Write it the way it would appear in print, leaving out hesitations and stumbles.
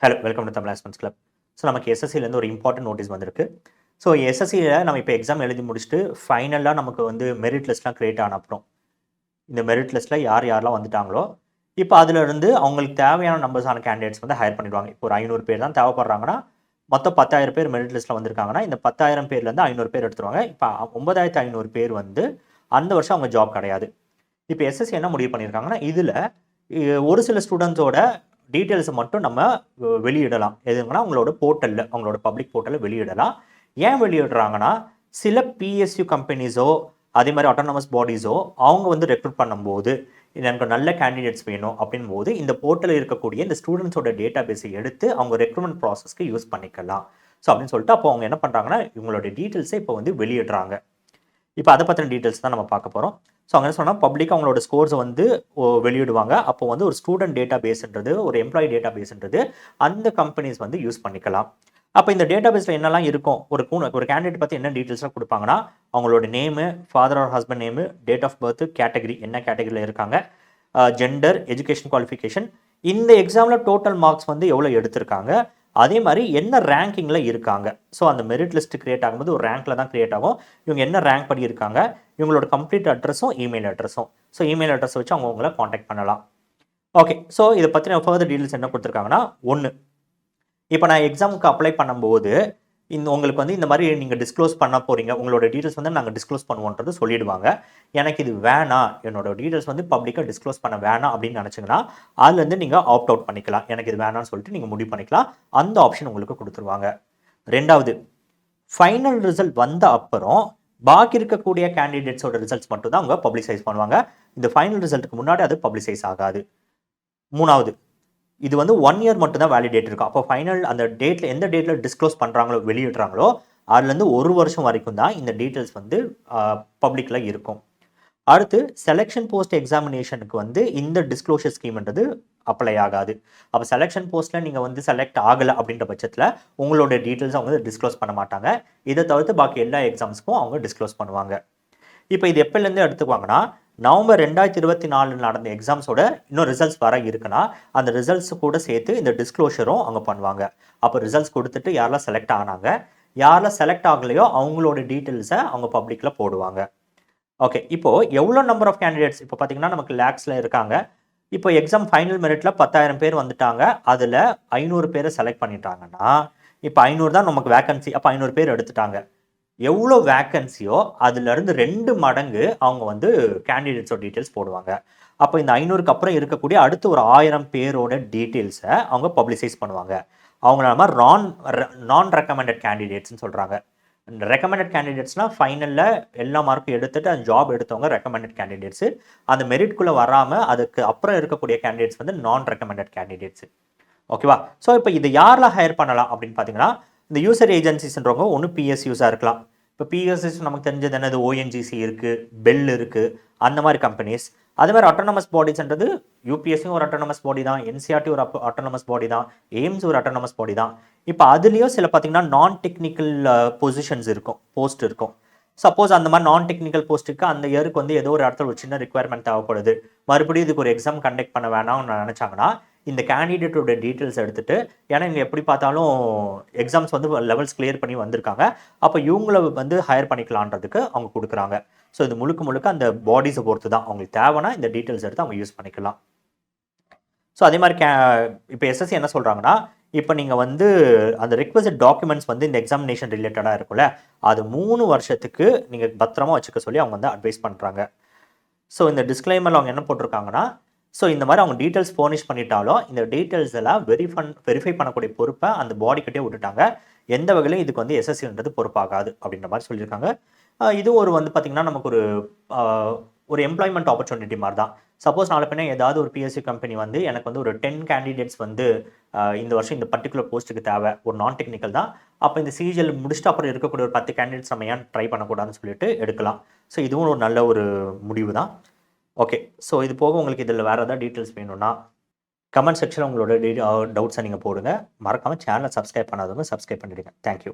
Hello, welcome to Tamil aspirants club. So நமக்கு எஸ்எஸ்சிலேருந்து ஒரு important notice வந்திருக்கு. ஸோ எஸ்எஸ்சியில் நம்ம இப்போ எக்ஸாம் எழுதி முடிச்சுட்டு ஃபைனலாக நமக்கு வந்து மெரிட் லிஸ்ட்லாம் கிரியேட் ஆன அப்புறம் இந்த மெரிட் லிஸ்ட்டில் யாரெல்லாம் வந்துட்டாங்களோ இப்போ அதிலிருந்து அவங்களுக்கு தேவையான நம்பர்ஸான கேண்டிடேட்ஸ் வந்து ஹையர் பண்ணிடுவாங்க. இப்போ ஒரு 500 பேர் தான் தேவைப்படுறாங்கன்னா மொத்தம் 10,000 பேர் மெரிட் லிஸ்ட்டில் வந்திருக்காங்கன்னா இந்த 10,000 பேர்லேருந்து 500 பேர் எடுத்துருவாங்க. இப்போ 9,500 பேர் வந்து அந்த வருஷம் அவங்க ஜாப் கிடையாது. இப்போ எஸ்எஸ்சி என்ன முடிவு பண்ணியிருக்காங்கன்னா இதில் ஒரு சில ஸ்டூடெண்ட்ஸோட டீட்டெயில்ஸை மட்டும் நம்ம வெளியிடலாம். எதுங்கன்னா அவங்களோட போர்ட்டலில், அவங்களோட பப்ளிக் போர்ட்டலில் வெளியிடலாம். ஏன் வெளியிடுறாங்கன்னா சில பிஎஸ்யூ கம்பெனிஸோ அதே மாதிரி ஆட்டோனமஸ் பாடிஸோ அவங்க வந்து ரெக்ரூட் பண்ணும்போது எனக்கு நல்ல கேண்டிடேட்ஸ் வேணும் அப்படின் போது இந்த போர்ட்டலில் இருக்கக்கூடிய இந்த ஸ்டூடெண்ட்ஸோட டேட்டா பேஸை எடுத்து அவங்க ரெக்ரூட்மெண்ட் ப்ராசஸ்க்கு யூஸ் பண்ணிக்கலாம். ஸோ அப்படின்னு சொல்லிட்டு அப்போ அவங்க என்ன பண்ணுறாங்கன்னா இவங்களோட டீட்டெயில்ஸை இப்போ வந்து வெளியிடுறாங்க. இப்போ அதை பற்றின டீட்டெயில்ஸ் தான் நம்ம பார்க்க போகிறோம். ஸோ அங்கே என்ன சொன்னால் பப்ளிக்காக அவங்களோட ஸ்கோர்ஸை வந்து வெளியிடுவாங்க. அப்போ வந்து ஒரு ஸ்டூடெண்ட் டேட்டா பேஸ்ன்றது, ஒரு எம்ப்ளாயி டேட்டா பேஸ்ன்றது அந்த கம்பெனிஸ் வந்து யூஸ் பண்ணிக்கலாம். அப்போ இந்த டேட்டா பேஸில் என்னெல்லாம் இருக்கும், ஒரு கேண்டிடேட் பற்றி என்ன டீட்டெயில்ஸ்லாம் கொடுப்பாங்கன்னா அவங்களோட name, father or husband name, date of birth, category என்ன கேட்டகரியில் இருக்காங்க, ஜெண்டர், எஜுகேஷன் குவாலிஃபிகேஷன், இந்த எக்ஸாமில் டோட்டல் மார்க்ஸ் வந்து எவ்வளோ எடுத்திருக்காங்க, அதே மாதிரி என்ன ரேங்கிங்கில் இருக்காங்க. ஸோ அந்த மெரிட் லிஸ்ட் கிரியேட் ஆகும்போது ஒரு ரேங்கில் தான் கிரியேட் ஆகும். இவங்க என்ன ரேங்க் படி இருக்காங்க, இவங்களோட கம்ப்ளீட் அட்ரஸும் இமெயில் அட்ரஸும். ஸோ இமெயில் அட்ரஸ் வச்சு அவங்கள காண்டாக்ட் பண்ணலாம். ஓகே, ஸோ இதை பற்றின ஃபர்தர் டீட்டெயில்ஸ் என்ன கொடுத்துருக்காங்கன்னா, ஒன்று, இப்போ நான் எக்ஸாமுக்கு அப்ளை பண்ணும்போது உங்களுக்கு வந்து இந்த மாதிரி நீங்கள் டிஸ்க்ளோஸ் பண்ண போகிறீங்க, உங்களோட டீட்டெயில்ஸ் வந்து நாங்கள் டிஸ்க்ளோஸ் பண்ணுவோன்றது சொல்லிடுவாங்க. எனக்கு இது வேணாம், என்னோட டீட்டெயில்ஸ் வந்து பப்ளிக்காக டிஸ்க்ளோஸ் பண்ண வேணாம் அப்படின்னு நினச்சிங்கன்னா அதுலேருந்து நீங்கள் ஆப்ட் அவுட் பண்ணிக்கலாம். எனக்கு இது வேணாம்னு சொல்லிட்டு நீங்கள் முடிவு பண்ணிக்கலாம். அந்த ஆப்ஷன் உங்களுக்கு கொடுத்துருவாங்க. ரெண்டாவது, ஃபைனல் ரிசல்ட் வந்த அப்புறம் பாக்கி இருக்கக்கூடிய கேண்டிடேட்ஸோட ரிசல்ட்ஸ் மட்டும் தான் அவங்க பப்ளிசைஸ் பண்ணுவாங்க. இந்த ஃபைனல் ரிசல்ட்டுக்கு முன்னாடி அது பப்ளிசைஸ் ஆகாது. மூணாவது, இது வந்து 1 இயர் மட்டும் தான் வேலிடேட் இருக்கும். அப்போ ஃபைனல் அந்த டேட்டில் எந்த டேட்டில் டிஸ்க்ளோஸ் பண்ணுறாங்களோ, வெளியிடுறாங்களோ அதுலேருந்து 1 வருஷம் வரைக்கும் தான் இந்த டீட்டெயில்ஸ் வந்து பப்ளிக்கில் இருக்கும். அடுத்து, செலெக்ஷன் போஸ்ட் எக்ஸாமினேஷனுக்கு வந்து இந்த டிஸ்க்ளோஷர் ஸ்கீம்ன்றது அப்ளை ஆகாது. அப்போ செலெக்ஷன் போஸ்ட்டில் நீங்கள் வந்து செலக்ட் ஆகலை அப்படின்ற பட்சத்தில் உங்களோட டீட்டெயில்ஸ் அவங்க டிஸ்க்ளோஸ் பண்ண மாட்டாங்க. இதை தவிர்த்து பாக்கி எல்லா எக்ஸாம்ஸ்க்கும் அவங்க டிஸ்க்ளோஸ் பண்ணுவாங்க. இப்போ இது எப்போலேருந்து எடுத்துக்குவாங்கன்னா, நவம்பர் 2024 நடந்த எக்ஸாம்ஸோட இன்னும் ரிசல்ட்ஸ் வர இருக்குன்னா அந்த ரிசல்ட்ஸ் கூட சேர்த்து இந்த டிஸ்க்ளோஷரும் அவங்க பண்ணுவாங்க. அப்போ ரிசல்ட்ஸ் கொடுத்துட்டு யாரெல்லாம் செலக்ட் ஆனாங்க, யாரெல்லாம் செலக்ட் ஆகலையோ அவங்களோட டீட்டெயில்ஸை அவங்க பப்ளிக்கில் போடுவாங்க. ஓகே, இப்போது எவ்வளோ நம்பர் ஆஃப் கேண்டிடேட்ஸ் இப்போ பார்த்தீங்கன்னா நமக்கு லேக்ஸில் இருக்காங்க. இப்போ எக்ஸாம் ஃபைனல் மெரிட்டில் 10,000 பேர் வந்துட்டாங்க. அதில் 500 பேரை செலக்ட் பண்ணிட்டாங்கன்னா இப்போ 500 தான் நமக்கு வேக்கன்சி. அப்போ 500 பேர் எடுத்துட்டாங்க. எவ்வளோ வேக்கன்சியோ அதுலேருந்து 2 மடங்கு அவங்க வந்து கேண்டிடேட்ஸோட டீட்டெயில்ஸ் போடுவாங்க. அப்போ இந்த 500க்கு அப்புறம் இருக்கக்கூடிய அடுத்த ஒரு 1000 பேரோட டீட்டெயில்ஸை அவங்க பப்ளிசைஸ் பண்ணுவாங்க. அவங்கள நம்ம நான் ரெக்கமெண்டட் கேண்டிடேட்ஸ்னு சொல்கிறாங்க. ரெக்கமெண்டட் கேண்டிடேட்ஸ்னால் ஃபைனலில் எல்லா மார்க்கும் எடுத்துகிட்டு அந்த ஜாப் எடுத்தவங்க ரெக்கமெண்டட் கேண்டிடேட்ஸு. அந்த மெரிட்குள்ளே வராமல் அதுக்கு அப்புறம் இருக்கக்கூடிய கேண்டிடேட்ஸ் வந்து நான் ரெக்கமெண்டட் கேண்டிடேட்ஸு. ஓகேவா? ஸோ இப்போ இது யாரெல்லாம் ஹையர் பண்ணலாம் அப்படின்னு பார்த்தீங்கன்னா, இந்த யூசர் ஏஜென்சிஸ்ன்றவங்க ஒன்று பிஎஸ்யூஸாக இருக்கலாம். இப்போ பிஎஸ்யூஸ் நமக்கு தெரிஞ்சது என்னது, ஓஎன்ஜிசி இருக்குது, பெல் இருக்குது, அந்த மாதிரி கம்பெனிஸ். அதே மாதிரி ஆட்டோனமஸ் பாடிஸ்ன்றது யூபிஎஸ்சியும் ஒரு ஆட்டோனமஸ் பாடி தான், என்சிஆர்டி ஒரு ஆட்டோனமஸ் பாடி தான், எய்ம்ஸ் ஒரு ஆட்டோனமஸ் பாடி தான். இப்போ அதுலேயும் சில பார்த்தீங்கன்னா நான் டெக்னிக்கல் பொசிஷன்ஸ் இருக்கும், போஸ்ட் இருக்கும். சப்போஸ் அந்த மாதிரி நான் டெக்னிக்கல் போஸ்ட்டுக்கு அந்த இயருக்கு வந்து ஏதோ ஒரு இடத்துல ஒரு சின்ன ரிக்குவயர்மெண்ட் தேவைப்படுது, மறுபடியும் இதுக்கு ஒரு எக்ஸாம் கண்டக்ட் பண்ண வேணாம்னு நினச்சாங்கன்னா இந்த கேண்டிடேட்டோட டீட்டெயில்ஸ் எடுத்துகிட்டு, ஏன்னா இங்கே எப்படி பார்த்தாலும் எக்ஸாம்ஸ் வந்து லெவல்ஸ் கிளியர் பண்ணி வந்திருக்காங்க, அப்போ இவங்கள வந்து ஹையர் பண்ணிக்கலான்றதுக்கு அவங்க கொடுக்குறாங்க. ஸோ இது முழுக்க அந்த பாடிஸை பொறுத்து தான். அவங்களுக்கு தேவைன்னா இந்த டீட்டெயில்ஸ் எடுத்து அவங்க யூஸ் பண்ணிக்கலாம். ஸோ அதே மாதிரி இப்போ எஸ்எஸ்சி என்ன சொல்கிறாங்கன்னா, இப்போ நீங்கள் வந்து அந்த ரிக்வெஸ்ட் டாக்குமெண்ட்ஸ் வந்து இந்த எக்ஸாமினேஷன் ரிலேட்டடாக இருக்கும்ல, அது 3 வருஷத்துக்கு நீங்கள் பத்திரமா வச்சுக்க சொல்லி அவங்க வந்து அட்வைஸ் பண்ணுறாங்க. ஸோ இந்த டிஸ்க்ளைமரில் அவங்க என்ன போட்டிருக்காங்கன்னா, ஸோ இந்த மாதிரி அவங்க டீட்டெயில்ஸ் ஃபர்னிஷ் பண்ணிட்டாலும் இந்த டீட்டெயில்ஸ் எல்லாம் வெரிஃபை பண்ணக்கூடிய பொறுப்பை அந்த பாடிக்கிட்டே விட்டுட்டாங்க. எந்த வகையிலும் இதுக்கு வந்து எஸ்எஸ்சின்றது பொறுப்பாகாது அப்படின்ற மாதிரி சொல்லியிருக்காங்க. இது ஒரு வந்து பார்த்திங்கன்னா நமக்கு ஒரு எம்ப்ளாய்மெண்ட் ஆப்பர்ச்சுனிட்டி மாதிரி தான். சப்போஸ் நாளை பின்ன ஏதாவது ஒரு பிஎஸ்சி கம்பெனி வந்து எனக்கு வந்து ஒரு 10 கேண்டிடேட்ஸ் வந்து இந்த வருஷம் இந்த பர்டிகுலர் போஸ்ட்டுக்கு தேவை, ஒரு நான் டெக்னிக்கல் தான், அப்போ இந்த சிஜிஎல் முடிச்சுட்டு அப்புறம் இருக்கக்கூடிய ஒரு 10 கேண்டிடேட்ஸ் நம்ம ஏன் ட்ரை பண்ணக்கூடாதுன்னு சொல்லிட்டு எடுக்கலாம். ஸோ இதுவும் ஒரு நல்ல ஒரு முடிவு தான். ஓகே, ஸோ இது போக உங்களுக்கு இதில் வேறு ஏதாவது டீட்டெயில்ஸ் வேணும்னா கமெண்ட் செக்ஷனில் உங்களோட டவுட்ஸை நீங்கள் போடுங்க. மறக்காமல் சேனலை சப்ஸ்கிரைப் பண்ணாதவங்க சப்ஸ்கிரைப் பண்ணிவிடுங்க. தேங்க்யூ.